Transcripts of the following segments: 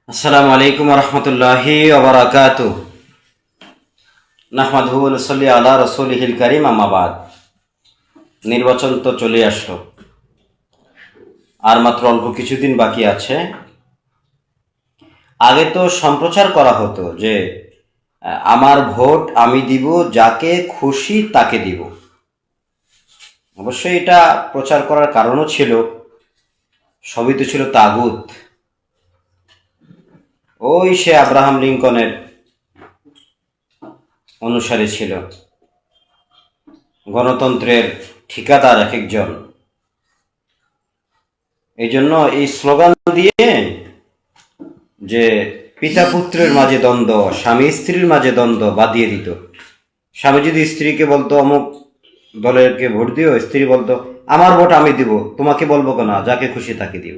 আসসালামু আলাইকুম রহমতুল্লাহি ওয়া বারাকাতুহু। নাহমাদুহু ওয়া নুসাল্লি আলা রাসূলিহিল কারীম, আম্মা বাদ। নির্বাচন তো চলে আসলো, আর মাত্র অল্প কিছুদিন বাকি আছে। আগে তো সম্প্রচার করা হতো যে আমার ভোট আমি দিব, যাকে খুশি তাকে দিব। অবশ্যই এটা প্রচার করার কারণও ছিল, সবই তো ছিল তাগুত। ওই সে আব্রাহাম লিঙ্কনের অনুসারী ছিল, গণতন্ত্রের ঠিকাদার এক একজন। এই জন্য এই স্লোগান দিয়ে যে পিতা পুত্রের মাঝে দ্বন্দ্ব, স্বামী স্ত্রীর মাঝে দ্বন্দ্ব বাঁধিয়ে দিত। স্বামী যদি স্ত্রীকে বলতো অমুক দলেরকে ভোট দিও, স্ত্রী বলতো আমার ভোট আমি দিব, তোমাকে বলবো কেন, যাকে খুশি তাকে দিব।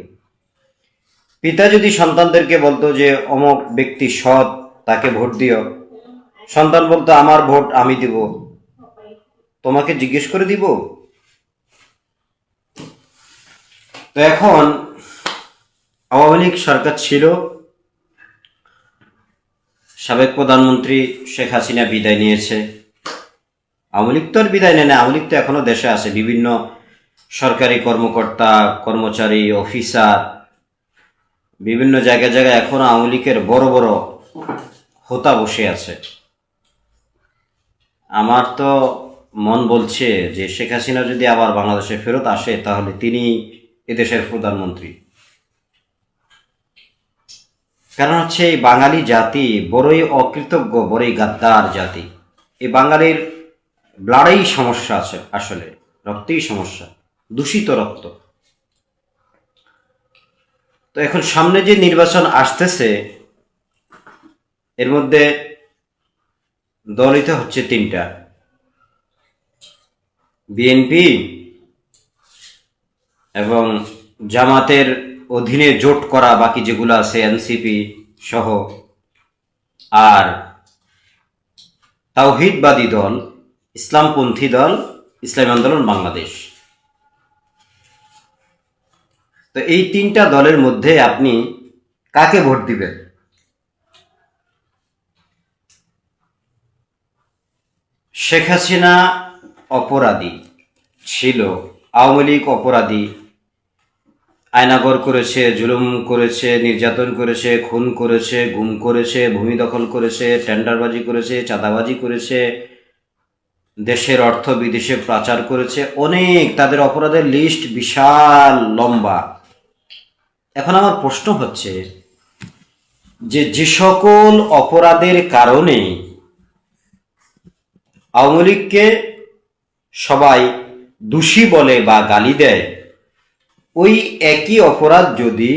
পিতা যদি সন্তানদেরকে বলতো যে অমুক ব্যক্তি সৎ, তাকে ভোট দিও, সন্তান বলতো আমার ভোট আমি দিব, তোমাকে জিজ্ঞেস করে দিব। তো এখন আওয়ামী লীগ সরকার ছিল, সাবেক প্রধানমন্ত্রী শেখ হাসিনা বিদায় নিয়েছে। আওয়ামী লীগ তো আর বিদায় নেয় না, আওয়ামী লীগ তো এখনো দেশে আছে। বিভিন্ন সরকারি কর্মকর্তা, কর্মচারী, অফিসার বিভিন্ন জায়গায় জায়গায় এখনো আওয়ামী লীগের বড় বড় হোতা বসে আছে। আমার তো মন বলছে যে শেখ হাসিনা যদি আবার বাংলাদেশে ফেরত আসে, তাহলে তিনি এদেশের প্রধানমন্ত্রী। কারণ হচ্ছে এই বাঙালি জাতি বড়ই অকৃতজ্ঞ, বড়ই গাদ্দার জাতি। এই বাঙালির ব্লাডেই সমস্যা আছে, আসলে রক্তেই সমস্যা, দূষিত রক্ত। তো এখন সামনে যে নির্বাচন আসতেছে, এর মধ্যে দলিত হচ্ছে তিনটা: বিএনপি এবং জামাতের অধীনে জোট করা বাকি যেগুলো আছে, এনসিপি সহ, আর তাওহিদবাদী দল, ইসলামপন্থী দল, ইসলামী আন্দোলন বাংলাদেশ। তো এই তিনটা দলের মধ্যে আপনি কাকে ভোট দিবেন? শেখ হাসিনা অপরাধী ছিল, আওয়ামী লীগ অপরাধী, আয়নাঘর করেছে, জুলুম করেছে, নির্যাতন করেছে, খুন করেছে, গুম করেছে, ভূমি দখল করেছে, টেন্ডারবাজি করেছে, চাঁদাবাজি করেছে, দেশের অর্থ বিদেশে পাচার করেছে, অনেক। তাদের অপরাধের লিস্ট বিশাল লম্বা। এখন আমার প্রশ্ন হচ্ছে যে সকল অপরাধের কারণে আওয়ামী লীগকে সবাই দোষী বলে বা গালি দেয়, ওই একই অপরাধ যদি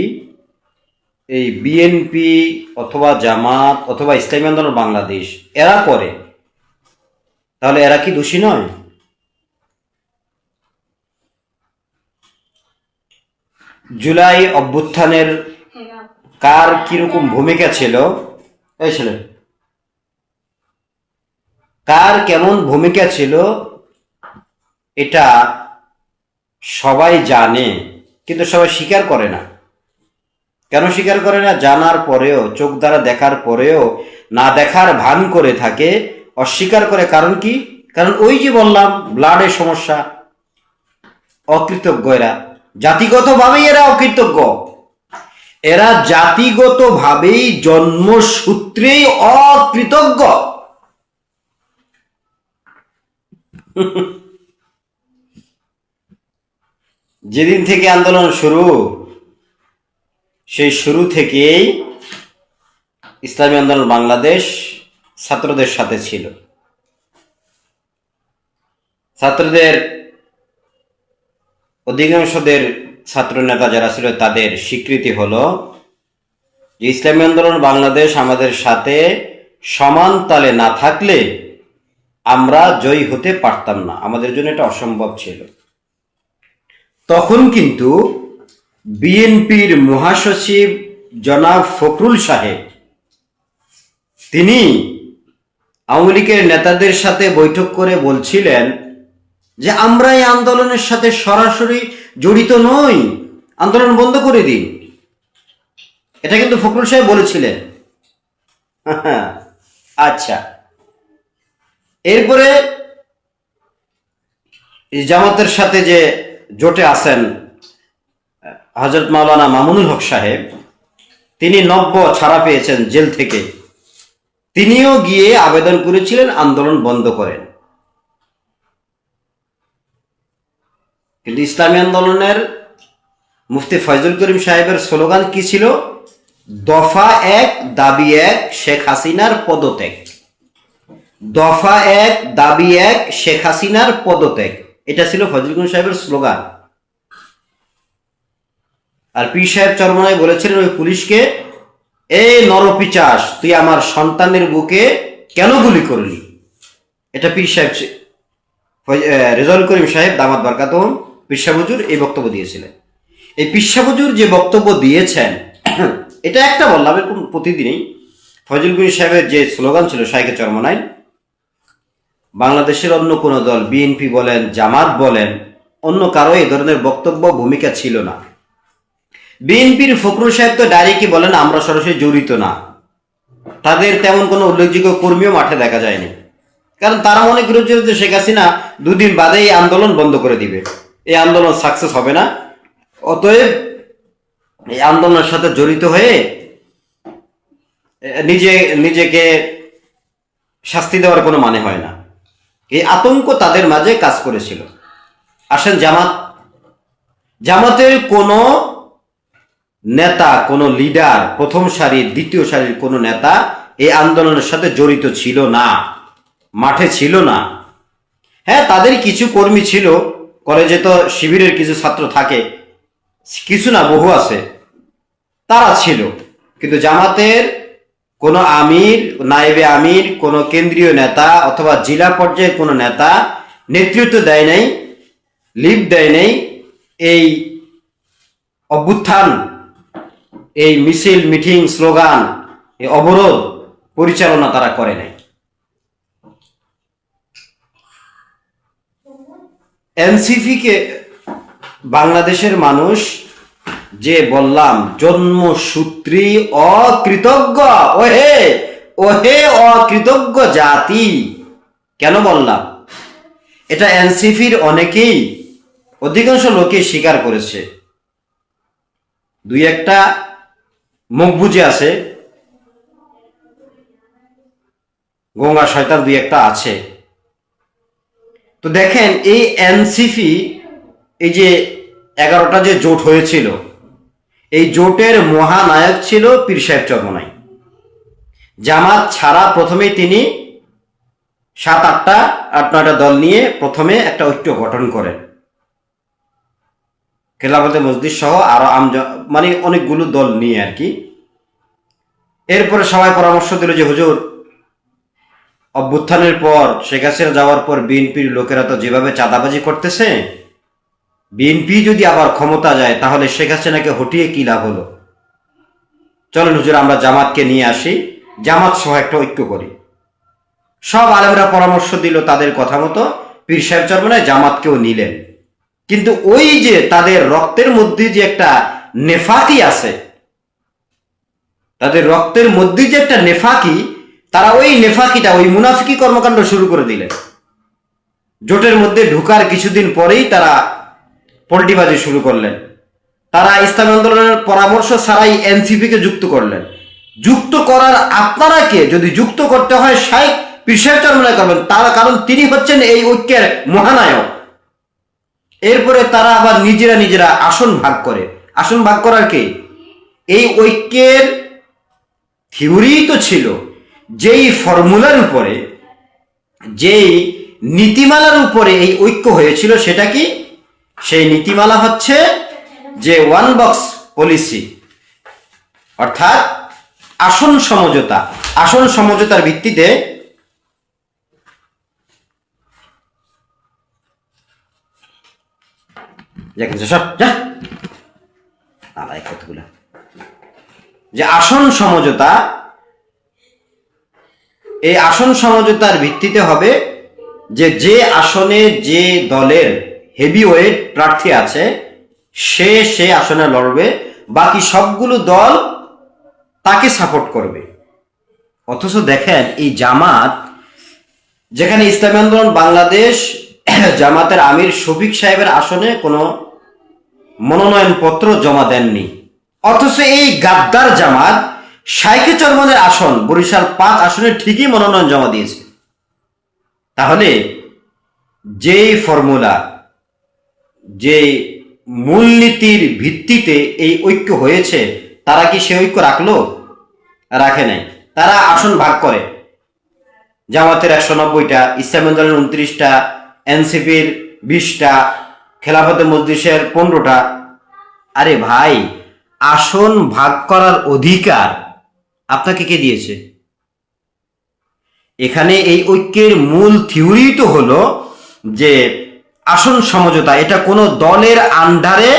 এই বিএনপি অথবা জামাত অথবা ইসলামী আন্দোলন বাংলাদেশ এরা করে, তাহলে এরা কি দোষী নয়? জুলাই অভ্যুত্থানের কার কিরকম ভূমিকা ছিল, এই ছেলে কার কেমন ভূমিকা ছিল, এটা সবাই জানে, কিন্তু সবাই স্বীকার করে না। কেন স্বীকার করে না? জানার পরেও, চোখ দ্বারা দেখার পরেও না দেখার ভান করে থাকে, অস্বীকার করে। কারণ কি? কারণ ওই যে বললাম, ব্লাডের সমস্যা, অকৃতজ্ঞ। এরা জাতিগতভাবেই এরা অকৃতজ্ঞ, এরা জাতিগতভাবেই জন্মসূত্রেই অকৃতজ্ঞ। যেদিন থেকে আন্দোলন শুরু, সেই শুরু থেকেই ইসলামী আন্দোলন বাংলাদেশ ছাত্রদের সাথে ছিল। ছাত্রদের অধিকাংশদের ছাত্র নেতা যারা ছিল, তাদের স্বীকৃতি হলো যে ইসলামী আন্দোলন বাংলাদেশ আমাদের সাথে সমান তালে না থাকলে আমরা জয়ী হতে পারতাম না, আমাদের জন্য এটা অসম্ভব ছিল। তখন কিন্তু বিএনপির মহাসচিব জনাব ফখরুল সাহেব, তিনি আওয়ামী লীগের নেতাদের সাথে বৈঠক করে বলছিলেন যে আমরা এই আন্দোলনের সাথে সরাসরি জড়িত নই, আন্দোলন বন্ধ করে দিন। এটা কিন্তু ফখরুল সাহেব বলেছিলেন। আচ্ছা, এরপরে জামাতের সাথে যে জোটে আছেন হযরত মাওলানা মামুনুল হক সাহেব, তিনি নব্য ছাড়া পেয়েছেন জেল থেকে, তিনিও গিয়ে আবেদন করেছিলেন আন্দোলন বন্ধ করেন। কিন্তু ইসলামী আন্দোলনের মুফতি ফয়জুল করিম সাহেবের স্লোগান কি ছিল? দফা এক, দাবি এক, শেখ হাসিনার পদত্যাগ। দফা এক, দাবি এক, শেখ হাসিনার পদত্যাগ, এটা ছিল ফয়জুল করিম সাহেবের স্লোগান। আর পীর সাহেব চরমনাই বলেছিলেন ওই পুলিশকে, এই নরপিচাস, তুই আমার সন্তানের বুকে কেন গুলি করলি? এটা পীর সাহেব রেজাউল করিম সাহেব দামাত বারকাতুহুম পীর সাহেব হুজুর এই বক্তব্য দিয়েছিলেন। এই পীর সাহেব হুজুর যে বক্তব্য দিয়েছেন, এটা একটা বললাম, এরকম প্রতিদিনই ফয়জুল করিম সাহেবের যে স্লোগান ছিল শাইখে চরমনাই, বাংলাদেশের অন্য কোনো দল, বিএনপি বলেন, জামাত বলেন, অন্য কারো এই ধরনের বক্তব্য ভূমিকা ছিল না। বিএনপির ফখরুল সাহেব তো ডাইরেক্টই বলেন আমরা সরাসরি জড়িত না, তাদের তেমন কোনো উল্লেখযোগ্য কর্মীও মাঠে দেখা যায়নি, কারণ তারা মনে করেছিল যে শেখ হাসিনা দুদিন বাদে এই আন্দোলন বন্ধ করে দিবে, এই আন্দোলন সাকসেস হবে না, অতএব এই আন্দোলনের সাথে জড়িত হয়ে নিজেকে শাস্তি দেওয়ার কোনো মানে হয় না, এই আতঙ্ক তাদের মাঝে কাজ করেছিল। আসেন জামাতের কোনো নেতা, কোনো লিডার, প্রথম সারির দ্বিতীয় সারির কোনো নেতা এই আন্দোলনের সাথে জড়িত ছিল না, মাঠে ছিল না। হ্যাঁ, তাদের কিছু কর্মী ছিল, কলেজে তো শিবিরের কিছু ছাত্র থাকে, কিছু না বহু আছে, তারা ছিল, কিন্তু জামাতের কোনো আমির, নায়েবে আমির, কোনো কেন্দ্রীয় নেতা অথবা জেলা পর্যায়ের কোনো নেতা নেতৃত্ব দেয় নাই, লিড দেয় নাই এই অভ্যুত্থান, এই মিছিল, মিটিং, স্লোগান, এই অবরোধ পরিচালনা তারা করে নাই। এনসিপিকে বাংলাদেশের মানুষ যে বললাম জন্মসূত্রী অকৃতজ্ঞ, ওহে ওহে অকৃতজ্ঞ জাতি, কেন বললাম? এটা এনসিপির অনেকেই, অধিকাংশ লোকে স্বীকার করেছে, দুই একটা মুখ বুঝে আছে, গঙ্গা শয়তান দুই একটা আছে। তো দেখেন, এই এনসিপি, এই যে 11টা যে জোট হয়েছিল, এই জোটের মহানায়ক ছিল পীর সাহেব চরমনাই। জামাত ছাড়া প্রথমেই তিনি 8-9টা দল নিয়ে প্রথমে একটা ঐক্য গঠন করেন, খেলাফতে মসজিদ সহ আরো মানে অনেকগুলো দল নিয়ে আর কি। এরপরে সবাই পরামর্শ দিল যে হুজুর, অভ্যুত্থানের পর, শেখ হাসিনা যাওয়ার পর বিএনপির লোকেরা তো যেভাবে চাঁদাবাজি করতেছে, বিএনপি যদি আবার ক্ষমতা যায় তাহলে শেখ হাসিনাকে হটিয়ে কি লাভ হলো, চলেন হুজুর আমরা জামাতকে নিয়ে আসি, জামাত সহ একটা ঐক্য করি। সব আলেমরা পরামর্শ দিল, তাদের কথা মতো পীর সাহেব চরমনাই জামাতকেও নিলেন। কিন্তু ওই যে তাদের রক্তের মধ্যে যে একটা নেফাকি আছে, তাদের রক্তের মধ্যে যে একটা নেফাকি, তারা ওই নেফাকিটা, ওই মুনাফিকি কর্মকাণ্ড শুরু করে দিলেন। জোটের মধ্যে ঢুকার কিছুদিন পরেই তারা পল্টিবাজি শুরু করলেন। তারা ইসলামী আন্দোলনের পরামর্শ ছাড়াই এনসিপিকে যুক্ত করলেন। যুক্ত করার আপনারা কে? যদি যুক্ত করতে হয় শাইখ পীর সাহেব চরমনাই করবেন, তারা, কারণ তিনি হচ্ছেন এই ঐক্যের মহানায়ক। এরপরে তারা আবার নিজেরা আসন ভাগ করে। আসন ভাগ করার কে? এই ঐক্যের থিওরি তো ছিল, যেই ফর্মুলার উপরে, যেই নীতিমালার উপরে এই ঐক্য হয়েছিল, সেটা কি? সেই নীতিমালা হচ্ছে যে ওয়ান বক্স পলিসি, অর্থাৎ আসন সমঝোতা। আসন সমঝোতার ভিত্তিতে যে আসন সমঝোতা, এই আসন সমঝোতার ভিত্তিতে হবে যে যে আসনে যে দলের হেভিওয়েট প্রার্থী আছে সে আসনে লড়বে, বাকি সবগুলো দল তাকে সাপোর্ট করবে। অথচ দেখেন এই জামাত, যেখানে ইসলামী আন্দোলন বাংলাদেশ জামাতের আমির শফিক সাহেবের আসনে কোনো মনোনয়নপত্র জমা দেননি, অথচ এই গাদ্দার জামাত শাইখে চরমনের আসন বরিশাল 5 আসনে ঠিকই মনোনয়ন জমা দিয়েছে। তাহলে যেই ফর্মুলা, যে মূলনীতির ভিত্তিতে এই ঐক্য হয়েছে, তারা কি সে ঐক্য রাখলো? রাখে নাই। তারা আসন ভাগ করে, জামাতের 190টা, ইসলামী আন্দোলনের 29টা, এনসিপির 20টা, খেলাফতে মজলিসের 15টা। আরে ভাই, আসন ভাগ করার অধিকার আপনাকে কে দিয়েছে? এখানে এই ঐক্যের মূল থিওরি তো হলো যে আসন সমঝোতা, এটা কোনো দলের আন্ডারে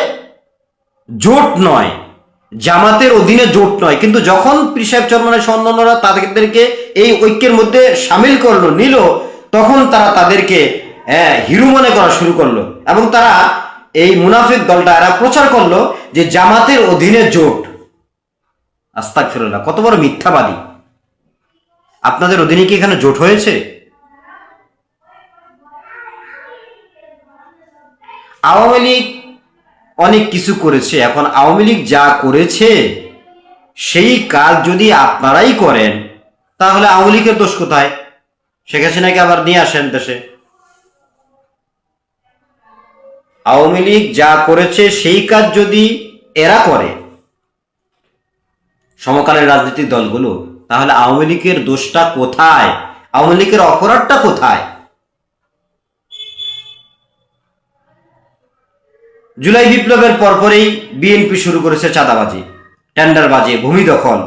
জোট নয়, জামাতের অধীনে জোট নয়। কিন্তু যখন পীর সাহেব চরমনের অন্যান্যরা তাদেরকে এই ঐক্যের মধ্যে সামিল করলো, নিল, তখন তারা তাদেরকে হিরো মনে করা শুরু করলো, এবং তারা এই মুনাফিক দলটা এরা প্রচার করলো যে জামাতের অধীনে জোট। আস্তাগফিরুল্লাহ, কত বড় মিথ্যাবাদী! আপনাদের অধীনে কি এখানে জোট হয়েছে? আওয়ামী লীগ অনেক কিছু করেছে, এখন আওয়ামী লীগ যা করেছে সেই কাজ যদি আপনারাই করেন, তাহলে আওয়ামী লীগের দোষ কোথায়? শেখ হাসিনাকে আবার নিয়ে আসেন দেশে। আওয়ামী লীগ যা করেছে সেই কাজ যদি এরা করে, সমকালীন রাজনৈতিক দলগুলো, তাহলে আওয়ামী লীগের দোষটা কোথায়? আওয়ামী লীগের অপরাধটা কোথায়? জুলাই বিপ্লবের পরপরই বিএনপি শুরু করেছে চাঁদাবাজি, টেন্ডারবাজি, ভূমি দখল,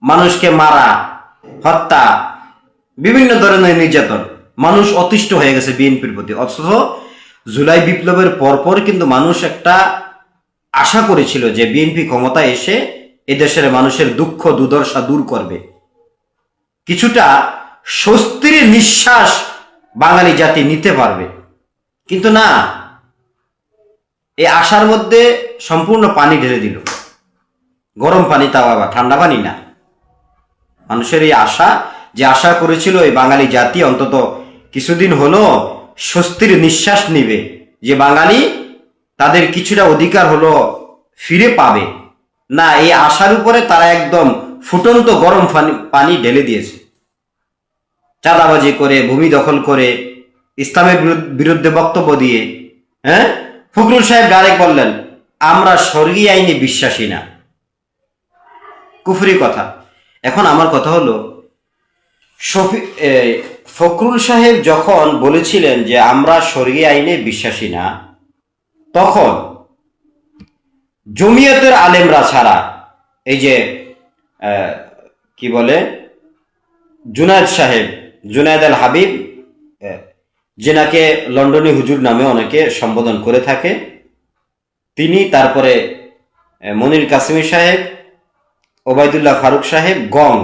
মানুষকে মারা, হত্যা, বিভিন্ন ধরনের নির্যাতন। মানুষ অতিষ্ঠ হয়ে গেছে বিএনপির প্রতি। অথচ জুলাই বিপ্লবের পরপর কিন্তু মানুষ একটা আশা করেছিল যে বিএনপি ক্ষমতায় এসে এদেশের মানুষের দুঃখ দুর্দশা দূর করবে, কিছুটা স্বস্তির নিঃশ্বাস বাঙালি জাতি নিতে পারবে। কিন্তু না, এই আশার মধ্যে সম্পূর্ণ পানি ঢেলে দিল, গরম পানি, তাও আবার ঠান্ডা পানি না। মানুষের এই আশা, যে আশা করেছিল এই বাঙালি জাতি অন্তত কিছুদিন হলো স্বস্তির নিঃশ্বাস নিবে, যে বাঙালি তাদের কিছুটা অধিকার হলো ফিরে পাবে, না, এই আশার উপরে তারা একদম ফুটন্ত গরম পানি ঢেলে দিয়েছে। চাঁদাবাজি করে, ভূমি দখল করে, ইসলামের বিরুদ্ধে বক্তব্য দিয়ে। ফখরুল সাহেব ডাইরেক্ট বললেন, আমরা স্বর্গীয় আইনে বিশ্বাসী না। কুফরি কথা। এখন আমার কথা হলো, ফখরুল সাহেব যখন বলেছিলেন যে আমরা স্বর্গীয় আইনে বিশ্বাসী না, তখন জমিয়তের আলেমরা ছাড়া, এই যে কি বলে, জুনায়েদ সাহেব, জুনায়েদ আল হাবিব, যেনাকে লন্ডনী হুজুর নামে অনেকে সম্বোধন করে থাকে, তিনি, তারপরে মনির কাসিমি সাহেব, ওবায়দুল্লাহ ফারুক সাহেব, গং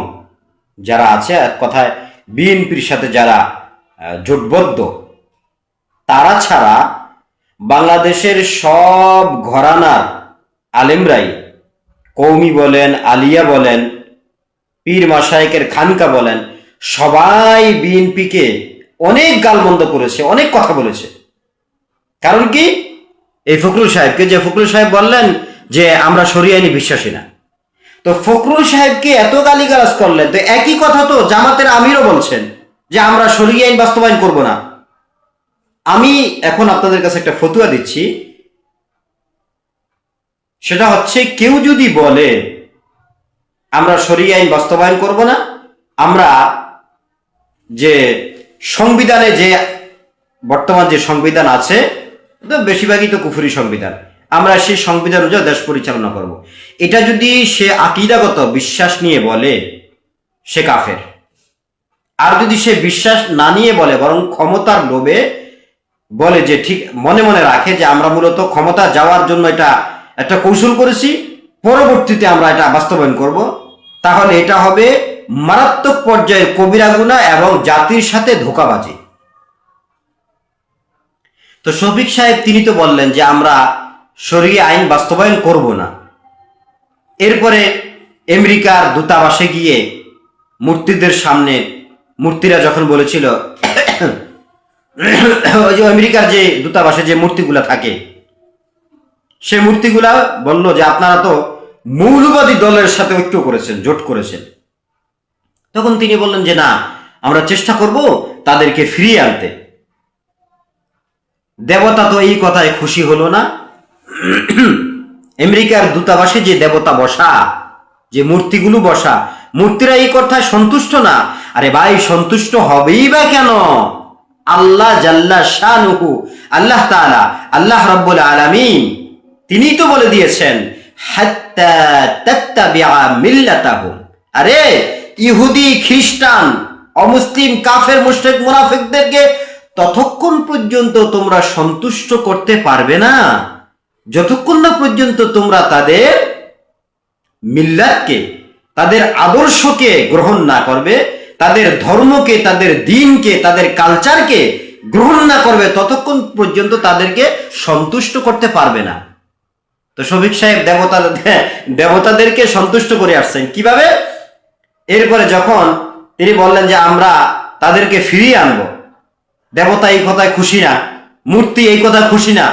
যারা আছে, এক কথায় বিএনপির সাথে যারা জোটবদ্ধ, তারা ছাড়া বাংলাদেশের সব ঘরানার আলেমরাই, কৌমি বলেন, আলিয়া বলেন, পীর মাশায়েখের খানকা বলেন, সবাই বিএনপিকে অনেক গালমন্দ করেছে, অনেক কথা বলেছে। কারণ কি? এই ফখরুল সাহেবকে, যে ফখরুল সাহেব বললেন যে আমরা শরিয়া আইনে বিশ্বাসী না। তো ফখরুল সাহেবকে এত গালিগালাজ করলেন, তো একই কথা তো জামাতের আমিরও বলছেন যে আমরা শরিয়া আইন বাস্তবায়ন করব না। আমি এখন আপনাদের কাছে একটা ফতুয়া দিচ্ছি, সেটা হচ্ছে, কেউ যদি বলে আমরা শরিয়া আইন বাস্তবায়ন করব না, আমরা যে সংবিধানে, যে বর্তমান যে সংবিধান আছে, বেশিরভাগই তো কুফরি সংবিধান, আমরা সেই সংবিধান অনুযায়ী দেশ পরিচালনা করব, এটা যদি সে আকীদাগত বিশ্বাস নিয়ে বলে, সে কাফের। আর যদি সে বিশ্বাস না নিয়ে বলে, বরং ক্ষমতার লোভে বলে, যে ঠিক মনে মনে রাখে যে আমরা মূলত ক্ষমতা যাওয়ার জন্য এটা একটা কৌশল করেছি, পরবর্তীতে আমরা এটা বাস্তবায়ন করব, তাহলে এটা হবে মারাত্মক পর্যায়ের কবিরা গুনাহ এবং জাতির সাথে ধোঁকাবাজি। তো শফিক সাহেব তিনি তো বললেন যে আমরা শরীয়ত আইন বাস্তবায়ন করব না। এরপরে আমেরিকার দূতাবাসে গিয়ে মূর্তিদের সামনে মূর্তিরা যখন বলেছিল ওই যে আমেরিকার যে দূতাবাসে যে মূর্তিগুলা থাকে সে মূর্তিগুলা বলল যে আপনারা তো মৌলবাদী দলের সাথে ঐক্য করেছেন, জোট করেছেন। তখন তিনি বললেন যে না, আমরা চেষ্টা করব তাদেরকে ফিরিয়ে আনতে। দেবতা তো এই কথায় খুশি হলো না। আমেরিকার দূতাবাসে যে দেবতা বসা, যে মূর্তিগুলো বসা, মূর্তিরা এই কথায় সন্তুষ্ট না। আরে ভাই, সন্তুষ্ট হবেই বা কেন? আল্লাহ জাল্লা শানুহু, আল্লাহ তাআলা, আল্লাহ রাব্বুল আলামিন তিনি তো বলে দিয়েছেন হাত্তা তাত্তাবিআ মিল্লাতাহুম। আরে ইহুদি, খ্রিস্টান, অমুসলিম, কাফের, মুশরিক, মুনাফিকদেরকে ততক্ষণ পর্যন্ত তোমরা সন্তুষ্ট করতে পারবে না যতক্ষণ না পর্যন্ত তোমরা তাদের মিল্লাতকে, তাদের আদর্শকে গ্রহণ না করবে, তাদের ধর্মকে, তাদের দ্বীনকে, তাদের কালচারকে গ্রহণ না করবে, ততক্ষণ পর্যন্ত তাদেরকে সন্তুষ্ট করতে পারবে না। তো শফিক সাহেব দেবতাদেরকে সন্তুষ্ট করে আসছেন কিভাবে? এরপরে যখন তিনি বললেন যে আমরা তাদেরকে ফিরিয়ে আনবো, দেবতা এই কথায় খুশি না, মূর্তি এই কথায় খুশি না,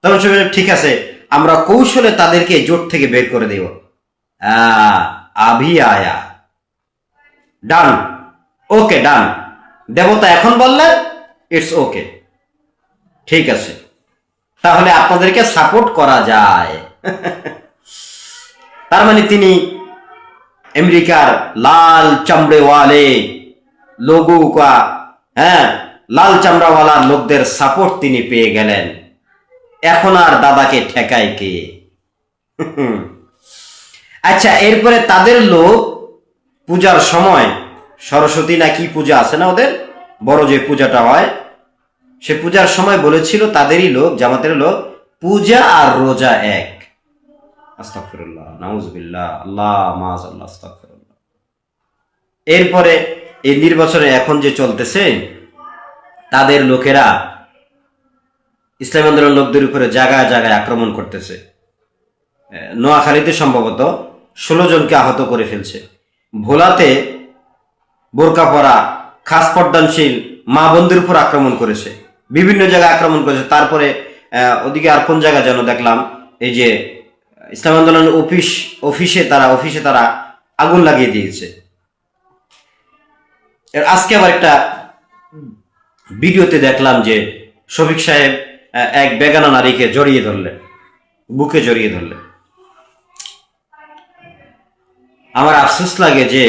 তখন ঠিক আছে, আমরা কৌশলে তাদেরকে জোট থেকে বের করে দেব। আভি আয়া, ডান, ওকে, ডান। দেবতা এখন বললেন ইটস ওকে, ঠিক আছে, তাহলে আপনাদেরকে সাপোর্ট করা যায়। তার মানে তিনি আমেরিকার লাল চামড়েওয়ালে লোগো কা, লাল চামড়াওয়ালা লোকদের সাপোর্ট তিনি পেয়ে গেলেন। এখন আর দাদাকে ঠেকায় কে? আচ্ছা, এরপরে তাদের লোক পূজার সময় সরস্বতী না কি পূজা আছে না ওদের, বড় যে পূজাটা হয়, সে পূজার সময় বলেছিল তাদেরই লোক, জামাতের লোক, পূজা আর রোজা এক। আস্তাগফিরুল্লাহ, নাউজুবিল্লাহ, আল্লাহ মাআযাল্লাহ, আস্তাগফিরুল্লাহ। এরপরে এই নির্বাচনে এখন যে চলতেছে, তাদের লোকেরা ইসলাম আন্দোলন লোকদের উপরে জায়গায় জায়গায় আক্রমণ করতেছে। নোয়াখালীতে সম্ভবত 16 জনকে আহত করে ফেলছে। ভোলাতে বোরকা পরা খাস পর্দানশীল মা বোনদের উপর আক্রমণ করেছে, বিভিন্ন জায়গায় আক্রমণ করেছে। তারপরে ওদিকে আর কোন জায়গা যেন দেখলাম, এই যে ইসলাম আন্দোলন অফিসে তারা আগুন লাগিয়ে দিয়েছে। আজকে আবার একটা ভিডিওতে দেখলাম যে শফিক সাহেব এক বেগানা নারীকে জড়িয়ে ধরলেন, বুকে জড়িয়ে ধরলেন। আমার আফসোস লাগে যে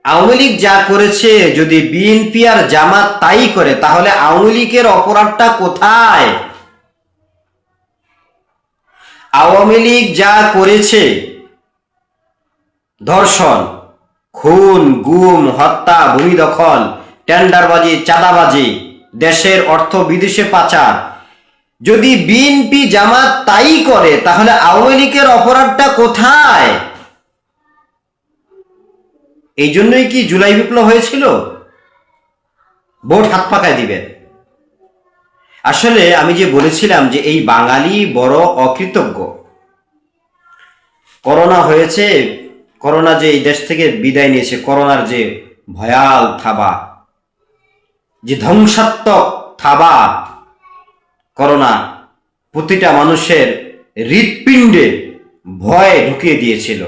আওয়ামী লীগ যা করেছে, যদি বিএনপি আর জামাত তাই করে, তাহলে আওয়ামী লীগের অপরাধটা কোথায়? আওয়ামী লীগ যা করেছে, ধর্ষণ, খুন, গুম, হত্যা, ভূমি দখল, টেন্ডারবাজি, চাঁদাবাজি, দেশের অর্থ বিদেশে পাচার, যদি বিএনপি জামাত তাই করে, তাহলে আওয়ামী লীগের অপরাধটা কোথায়? এই জন্যই কি জুলাই বিপ্লব হয়েছিল? ভোট হাত পাকায় দিবেন। আসলে আমি যে বলেছিলাম যে এই বাঙালি বড় অকৃতজ্ঞ। করোনা হয়েছে, করোনা যে এই দেশ থেকে বিদায় নিয়েছে, করোনার যে ভয়াল থাবা, যে ধ্বংসাত্মক থাবা, করোনা প্রতিটা মানুষের হৃৎপিণ্ডে ভয় ঢুকিয়ে দিয়েছিল।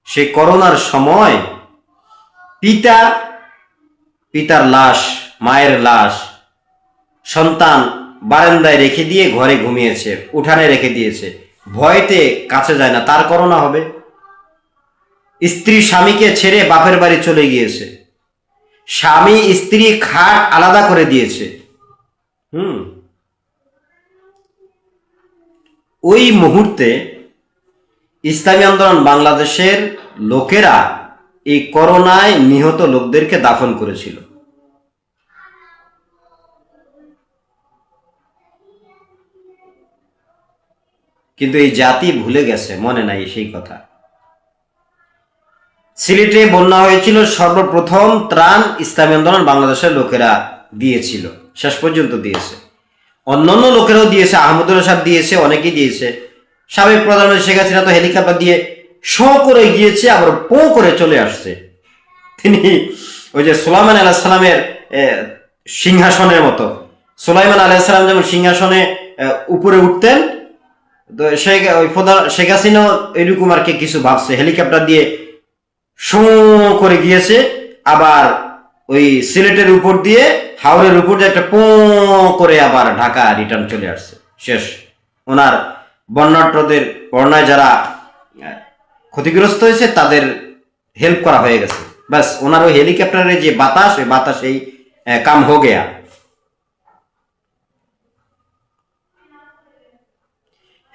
সেই করোনার সময় পিতার লাশ, মায়ের লাশ সন্তান বারান্দায় রেখে দিয়ে ঘরে ঘুমিয়েছে, উঠানে রেখে দিয়েছে, ভয়তে কাছে যায় না, তার করোনা হবে। স্ত্রী স্বামীকে ছেড়ে বাপের বাড়ি চলে গিয়েছে, স্বামী স্ত্রী খাট আলাদা করে দিয়েছে। ওই মুহূর্তে ইসলামী আন্দোলন বাংলাদেশের লোকেরা এই করোনায় নিহত লোকদেরকে দাফন করেছিল। কিন্তু এই জাতি ভুলে গেছে, মনে নাই সেই কথা। সিলেটে বন্যা হয়েছিল, সর্বপ্রথম ত্রাণ ইসলামী আন্দোলন বাংলাদেশের লোকেরা দিয়েছিল, শেষ পর্যন্ত দিয়েছে। অন্যান্য লোকেরাও দিয়েছে, আহমদুল্লাহ সাহেব দিয়েছে, অনেকেই দিয়েছে। সাবেক প্রধানমন্ত্রী শেখ হাসিনা তো হেলিকপ্টার দিয়ে করে গিয়েছে, আবার করে চলে আসছে। তিনি ওই যে সুলাইমান আলাইহিস সালামের সিংহাসনের মতো, সুলাইমান আলাইহিস সালাম যেমন সিংহাসনে উপরে উঠতেন, তো শেখ হাসিনা এরকম আর কি কিছু ভাবছে, হেলিকপ্টার দিয়ে করে গিয়েছে, আবার ওই সিলেটের উপর দিয়ে হাওড়ের উপর দিয়ে একটা করে আবার ঢাকা রিটার্ন চলে আসছে। শেষ। ওনার বন্যার্থদের, বন্যায় যারা ক্ষতিগ্রস্ত হয়েছে তাদের হেল্প করা হয়ে গেছে, ব্যাস। ওনার ওই হেলিকপ্টারের যে বাতাস, ওই বাতাসেই কাম হো গেয়া।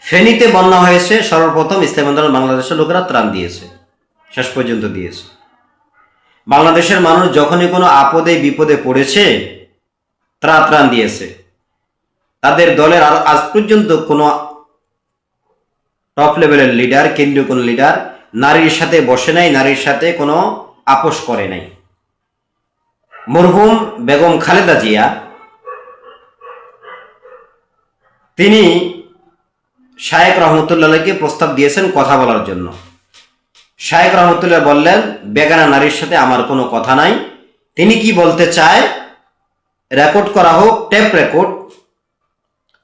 ফেনীতে বন্যা হয়েছে, সর্বপ্রথম ইসলামী আন্দোলন বাংলাদেশের লোকেরা ত্রাণ দিয়েছে, শেষ পর্যন্ত দিয়েছে। বাংলাদেশের মানুষ যখনই কোনো আপদে বিপদে পড়েছে ত্রাণ দিয়েছে। তাদের দলের আজ পর্যন্ত কোনো টপ লেভেলের লিডার, কেন্দ্রীয় কোনো লিডার নারীর সাথে বসে নাই, নারীর সাথে কোনো আপোষ করে নাই। মরহুম বেগম খালেদা জিয়া তিনি শায়েক রহমতুল্লাহকে প্রস্তাব দিয়েছেন কথা বলার জন্য। শায়েক রহমতুল্লাহ বললেন, বেগানা নারীর সাথে আমার কোনো কথা নাই, তিনি কি বলতে চায় রেকর্ড করা হোক, টেপ রেকর্ড।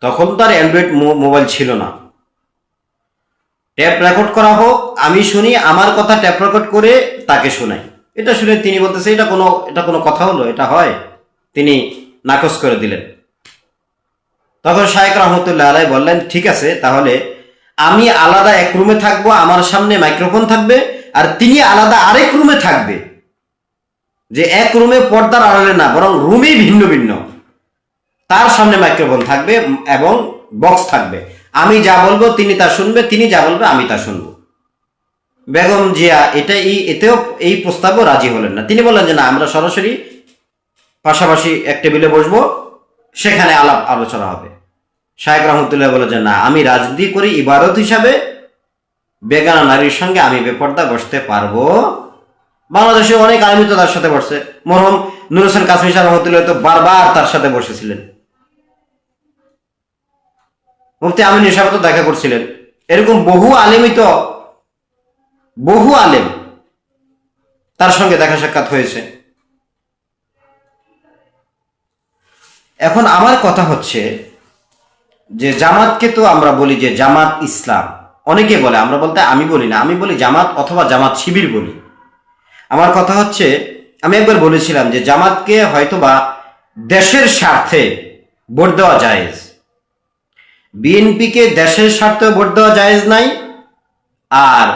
তখন তার অ্যান্ড্রয়েড মোবাইল ছিল না। টেপ রেকর্ড করা হোক, আমি শুনি, আমার কথা টেপ রেকর্ড করে তাকে শোনাই। এটা শুনে তিনি বলতেছে, এটা কোনো কথা হলো? এটা হয়? তিনি নাকচ করে দিলেন। তখন শায়েক রহমতুল্লাহ আলাই বললেন, ঠিক আছে, তাহলে আমি আলাদা এক রুমে থাকবো, আমার সামনে মাইক্রোফোন থাকবে, আর তিনি আলাদা আরেক রুমে থাকবে, যে এক রুমে পর্দার আড়ালে না, বরং রুমেই ভিন্ন ভিন্ন। তার সামনে মাইক্রোফোন থাকবে এবং বক্স থাকবে, আমি যা বলবো তিনি তা শুনবে, তিনি যা বলবে আমি তা শুনবো। বেগম জিয়া এতেও এই প্রস্তাবও রাজি হলেন না। তিনি বললেন যে না, আমরা সরাসরি পাশাপাশি এক টেবিলে বসবো, সেখানে আলাপ আলোচনা হবে। শায়েক রহমতুল্লাহ বলে যে না, আমি রাজনীতি করি ইবাদত হিসাবে, বেগানা নারীর সঙ্গে আমি বেপর্দা বসতে পারবো। বাংলাদেশে অনেক আলেমী তো তার সাথে বসছে। মরহুম নূর হোসেন কাসেমী শাহ রহমতুল্লাহ তো বারবার তার সাথে বসেছিলেন। মুফতি আমিন সাহেব তো দেখা করছিলেন। এরকম বহু আলেম তার সঙ্গে দেখা সাক্ষাৎ হয়েছে। এখন আমার কথা হচ্ছে যে জামাতকে তো আমরা বলি যে জামাত ইসলাম, অনেকে বলে, আমরা বলতে আমি বলি না, আমি বলি জামাত অথবা জামাত শিবির বলি। আমার কথা হচ্ছে, আমি একবার বলেছিলাম যে জামাতকে হয়তোবা দেশের স্বার্থে ভোট দেওয়া জায়েজ, বিএনপিকে দেশের স্বার্থে ভোট দেওয়া জায়েজ নাই, আর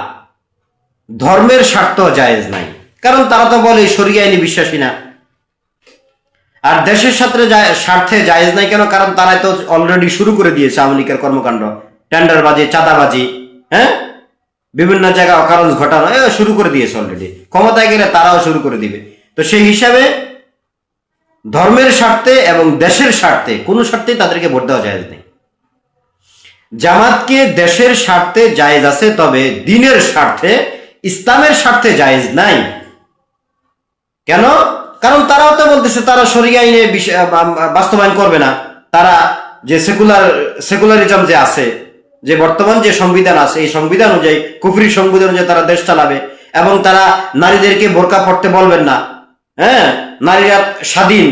ধর্মের স্বার্থ জায়েজ নাই, কারণ তারা তো বলে শরিয়া আইনে বিশ্বাসী না। আর দেশের স্বার্থে জায়েজ নাই কেন? কারণ তারা তো অলরেডি শুরু করে দিয়েছে আওয়ামী লীগের কর্মকাণ্ড, টেন্ডারবাজি, চাঁদাবাজি, হ্যাঁ, বিভিন্ন জায়গায় অকারণ ঘটানো শুরু করে দিয়েছে অলরেডি। ক্ষমতায় গেলে তারাও শুরু করে দিবে। তো সেই হিসাবে ধর্মের স্বার্থে এবং দেশের স্বার্থে কোনো স্বার্থেই তাদেরকে ভোট দেওয়া জায়েজ নেই। জামাতকে দেশের স্বার্থে জায়েজ আছে, তবে দ্বীনের স্বার্থে, ইসলামের স্বার্থে জায়েজ নাই। কেন? কারণ তারাও তো বলতেছে তারা শরিয়া আইনে বাস্তবায়ন করবে না। তারা যে সেকুলারিজম যে আছে, যে বর্তমান যে সংবিধান আছে, এই সংবিধান অনুযায়ী, কুফরি সংবিধান অনুযায়ী তারা দেশ চালাবে, এবং তারা নারীদেরকে বোরকা পড়তে বলবেন না। হ্যাঁ, নারীরা স্বাধীন,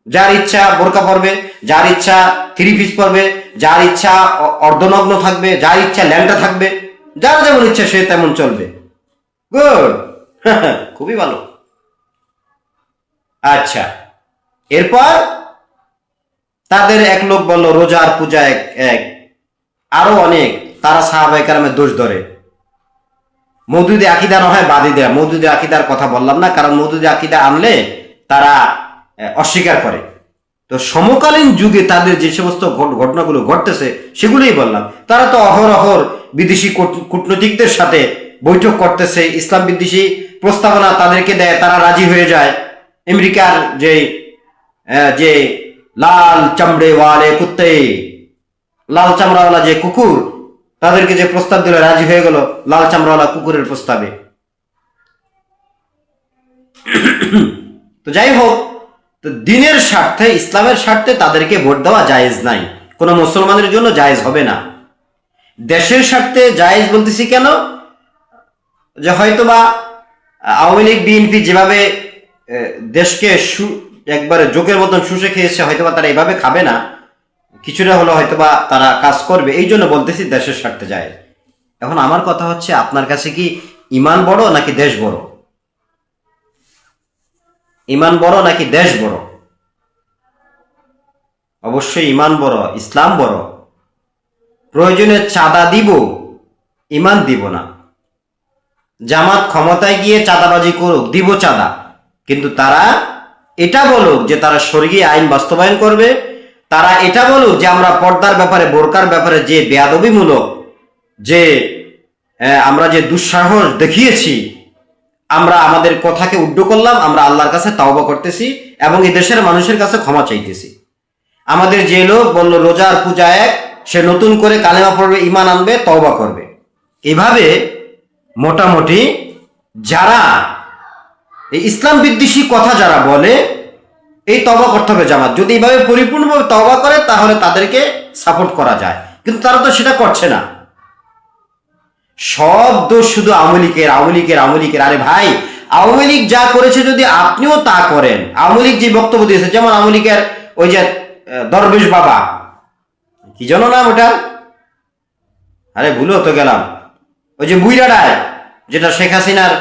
যার ইচ্ছা বোরকা পরবে, যার ইচ্ছা থ্রি পিস পরবে, যার ইচ্ছা অর্ধনগ্ন থাকবে, যার ইচ্ছা ল্যাংটা থাকবে, যার যেমন ইচ্ছা সে তেমন চলবে। গুড, খুবই ভালো। আচ্ছা, এরপর তাদের এক লোক বলল রোজার পূজা এক, আরো অনেক, তারা সাহাবায়ে কেরামের দোষ ধরে। মওদুদে আকীদা না হয় বাদই দেয়া, মওদুদে আকীদার কথা বললাম না, কারণ মওদুদে আকীদা আনলে তারা অস্বীকার করে। তো সমকালীন যুগে তাদের যে সমস্ত ঘটনাগুলো ঘটতেছে সেগুলোই বললাম। তারা তো অহরহ বিদেশি কূটনীতিকদের সাথে বৈঠক করতেছে, ইসলাম বিদ্বেষী প্রস্তাবনা তাদেরকে দেয়, তারা রাজি হয়ে যায়। আমেরিকার যে লাল চামড়েওয়ালে কুত্তে, লাল চামড়াওয়ালা যে কুকুর, তাদেরকে যে প্রস্তাব দিল রাজি হয়ে গেল লাল চামড়াওয়ালা কুকুরের প্রস্তাবে। তো যাই হোক, তো দিনের স্বার্থে, ইসলামের স্বার্থে তাদেরকে ভোট দেওয়া জায়েজ নাই, কোনো মুসলমানের জন্য জায়েজ হবে না। দেশের স্বার্থে জায়েজ বলতেছি কেন, যে হয়তোবা আওয়ামী লীগ বিএনপি যেভাবে দেশকে একবারে জোকের মতন শুষে খেয়েছে, হয়তোবা তারা এভাবে খাবে না, কিছুটা হলো হয়তোবা তারা কাজ করবে, এই জন্য বলতেছি দেশের স্বার্থে জায়েজ। এখন আমার কথা হচ্ছে, আপনার কাছে কি ইমান বড় নাকি দেশ বড়? ইমান বড় নাকি দেশ বড়? অবশ্যই ইমান বড়, ইসলাম বড়। প্রয়োজনে চাঁদা দিব, ইমান দিব না। জামাত ক্ষমতায় গিয়ে চাঁদাবাজি করুক, দিব চাঁদা, কিন্তু তারা এটা বলুক যে তারা স্বর্গীয় আইন বাস্তবায়ন করবে, তারা এটা বলুক যে আমরা পর্দার ব্যাপারে, বোরকার ব্যাপারে যে বেয়াদবিমূলক, যে আমরা যে দুঃসাহস দেখিয়েছি, আমরা আমাদের কথাকে উড্ড করলাম, আমরা আল্লাহর কাছে তাওবা করতেছি এবং এই দেশের মানুষের কাছে ক্ষমা চাইতেছি। আমাদের যে লোক বলল রোজার পূজা এক, সে নতুন করে কালেমা পড়বে, ইমান আনবে, তওবা করবে, এভাবে মোটামুটি যারা এই ইসলাম বিদ্বেষী কথা যারা বলে, এই তওবা করতে হবে জামাত। যদি এইভাবে পরিপূর্ণভাবে তওবা করে তাহলে তাদেরকে সাপোর্ট করা যায়, কিন্তু তারা তো সেটা করছে না। সব দোষ শুধু আওয়ামী লীগের, আওয়ামী লীগের, আওয়ামী লীগের। আরে ভাই, আওয়ামী লীগ যা করেছে যদি আপনিও তা করেন, আওয়ামী লীগ যে বক্তব্য দিয়েছে, যেমন আওয়ামী লীগের ওই যে দরবেশ বাবা, কি জানো নাম ওটা, আরে ভুলো তো গেলাম, ওই যে বুইরাডায়, যেটা শেখ হাসিনার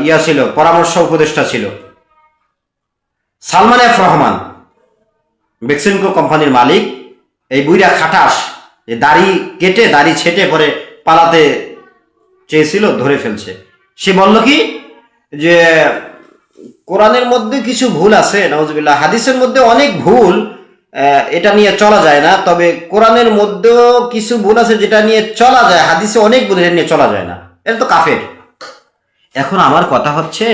ইয়া ছিল, পরামর্শ উপদেষ্টা ছিল, সালমান এফ রহমান, বেক্সিমকো কোম্পানির মালিক, এই বুইরা খাটাস, যে দাড়ি কেটে দাড়ি ছেটে পরে পালাতে চেয়েছিল, ধরে ফেলছে। সে বলল কি যে কোরআনের মধ্যে কিছু ভুল আছে, নাউজুবিল্লাহ, হাদিসের মধ্যে অনেক ভুল, এটা নিয়ে চলা যায় না, তবে কোরআনের মধ্যেও কিছু ভুল আছে যেটা নিয়ে চলা যায়, হাদিসে অনেক ভুল, এটা নিয়ে চলা যায় না, এটা তো কাফের। এখন আমার কথা হচ্ছে,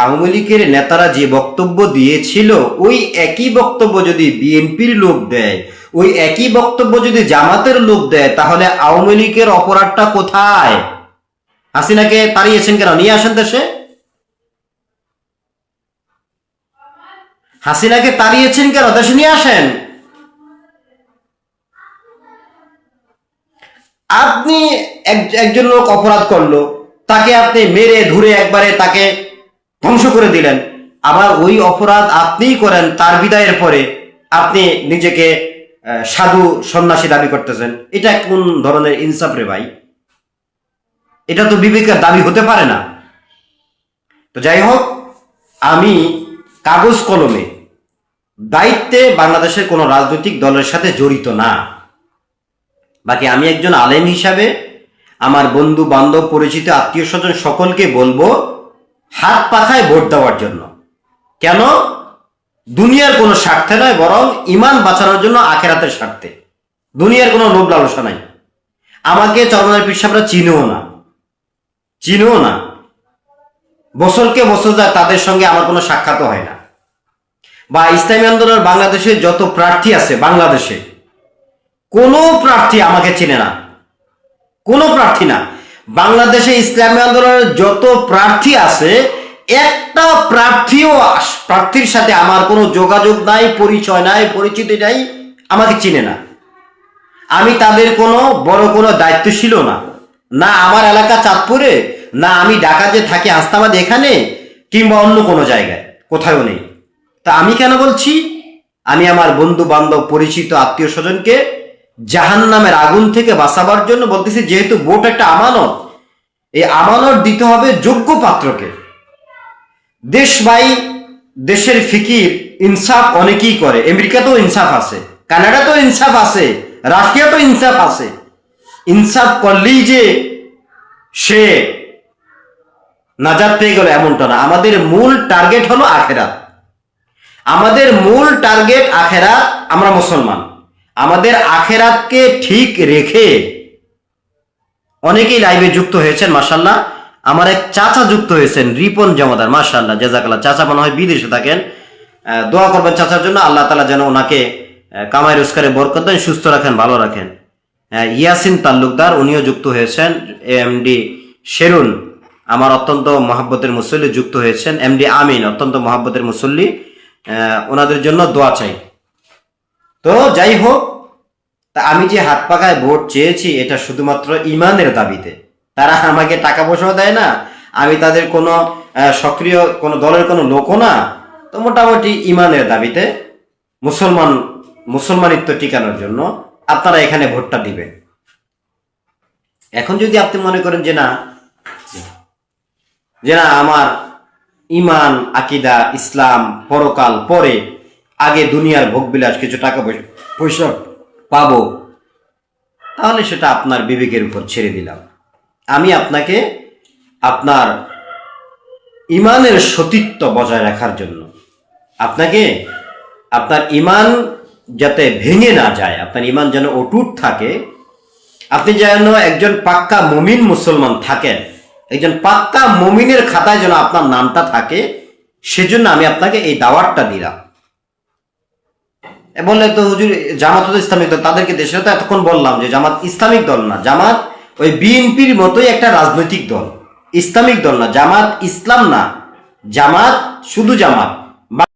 আওয়ামী লীগের নেতারা যে বক্তব্য দিয়েছিল, ওই একই বক্তব্য যদি বিএনপির লোক দেয়, ওই একই বক্তব্য যদি জামাতের লোক দেয়, তাহলে আওয়ামী লীগের অপরাধটা কোথায়? হাসিনাকে তাড়িয়েছেন কেন? নিয়ে আসেন দেশে। হাসিনাকে তাড়িয়েছেন কেন? দেশে নিয়ে আসেন। আপনি একজন লোক অপরাধ করলো, তাকে আপনি মেরে ধরে একবারে তাকে ধ্বংস করে দিলেন, আবার ওই অপরাধ আপনিই করেন, তার বিদায়ের পরে আপনি নিজেকে সাধু সন্ন্যাসী দাবি করতেছেন। এটা কোন ধরনের ইনসাফ রে ভাই? এটা তো বিবেকের দাবি হতে পারে না। তো যাই হোক, আমি কাগজ কলমে দায়িত্বে বাংলাদেশের কোনো রাজনৈতিক দলের সাথে জড়িত না। বাকি আমি একজন আলেম হিসাবে আমার বন্ধু বান্ধব, পরিচিত, আত্মীয় স্বজন সকলকে বলবো হাত পাখায় ভোট দেওয়ার জন্য। কেন? দুনিয়ার কোনো স্বার্থে নয়, বরং ইমান বাঁচানোর জন্য, আখেরাতের স্বার্থে। দুনিয়ার কোনো লোভ লালসা নাই। আমাকে চরমনাই পীর সাহেবরা চিনেও না, বছরকে বছর যায়, তাদের সঙ্গে আমার কোনো সাক্ষাৎ হয় না। বা ইসলামী আন্দোলন বাংলাদেশে যত প্রার্থী আছে, বাংলাদেশে কোনো প্রার্থী আমাকে চিনে না, কোনো প্রার্থী না। বাংলাদেশে ইসলামী আন্দোলনের যত প্রার্থী আছে, একটা প্রার্থীর সাথে আমার কোনো যোগাযোগ নাই, পরিচয় নাই, পরিচিতি নাই, আমাকে চিনে না। আমি তাদের কোনো বড় কোনো দায়িত্বশীল না, না আমার এলাকা চাঁদপুরে, না আমি ঢাকা যে থাকি আস্তাবাদ এখানে, কিংবা অন্য কোনো জায়গায়, কোথাও নেই। তা আমি কেন বলছি? আমি আমার বন্ধু বান্ধব, পরিচিত, আত্মীয় স্বজনকে জাহান্নামের আগুন থেকে বাঁচাবার জন্য বলতেছি। যেহেতু ভোট একটা আমানত, এই আমানত দিতে হবে যোগ্য পাত্রকে। দেশের ফিকির, ইনসাফ অনেকেই করে, আমেরিকাতেও ইনসাফ আছে, কানাডাতেও ইনসাফ আছে, রাশিয়াতেও ইনসাফ আছে। ইনসাফ করলেই যে সে নাজাত পেয়ে গেল এমনটা না। আমাদের মূল টার্গেট হলো আখেরাত, আমাদের মূল টার্গেট আখেরাত। আমরা মুসলমান, আমাদের আখেরাতকে ঠিক রেখে অনেকেই লাইভে যুক্ত হয়েছেন। মাশাআল্লাহ, আমার এক চাচা যুক্ত হয়েছেন, রিপন জমাদার, মাশাআল্লাহ, জাযাকাল্লাহ। চাচা মনে হয় বিদেশে থাকেন, দোয়া করবেন চাচার জন্য, আল্লাহ তাআলা যেন ওনাকে কামাই রোজগারে বরকত দেন, সুস্থ রাখেন, ভালো রাখেন। ইয়াসিন তালুকদার, উনিও যুক্ত হয়েছেন। এমডি শেরুন, আমার অত্যন্ত মহাব্বতের মুসল্লি যুক্ত হয়েছেন, এমডি আমিন, অত্যন্ত মহাব্বতের মুসল্লি, ওনাদের জন্য দোয়া চাই। তো যাই হোক, তা আমি যে হাত পাকায় ভোট চেয়েছি এটা শুধুমাত্র ইমানের দাবিতে। তারা আমাকে টাকা পয়সাও দেয় না, আমি তাদের কোনো সক্রিয় কোনো দলের কোনো লোকও না। তো মোটামুটি ইমানের দাবিতে মুসলমানিত্ব টিকানোর জন্য আপনারা এখানে ভোটটা দিবেন। এখন যদি আপনি মনে করেন যে না আমার ইমান, আকিদা, ইসলাম, পরকাল পরে, আগে দুনিয়ার ভোগবিলাস, কিছু টাকা পয়সা পাবো, তাহলে সেটা আপনার বিবেকের উপর ছেড়ে দিলাম। আমি আপনাকে আপনার ইমানের সতীত্ব বজায় রাখার জন্য, আপনাকে আপনার ইমান যাতে ভেঙে না যায়, আপনার ইমান যেন অটুট থাকে, আপনি যেন একজন পাক্কা মুমিন মুসলমান থাকেন, একজন পাক্কা মুমিনের খাতায় যেন আপনার নামটা থাকে, সেজন্য আমি আপনাকে এই দাওয়াতটা দিলাম। বললে তো হুজুর জামাত তো ইসলামিক দল, তাদেরকে দেশে তো এতক্ষণ বললাম যে জামাত ইসলামিক দল না, জামাত ওই বিএনপির মতোই একটা রাজনৈতিক দল, ইসলামিক দল না। জামাত ইসলাম না, জামাত শুধু জামাত।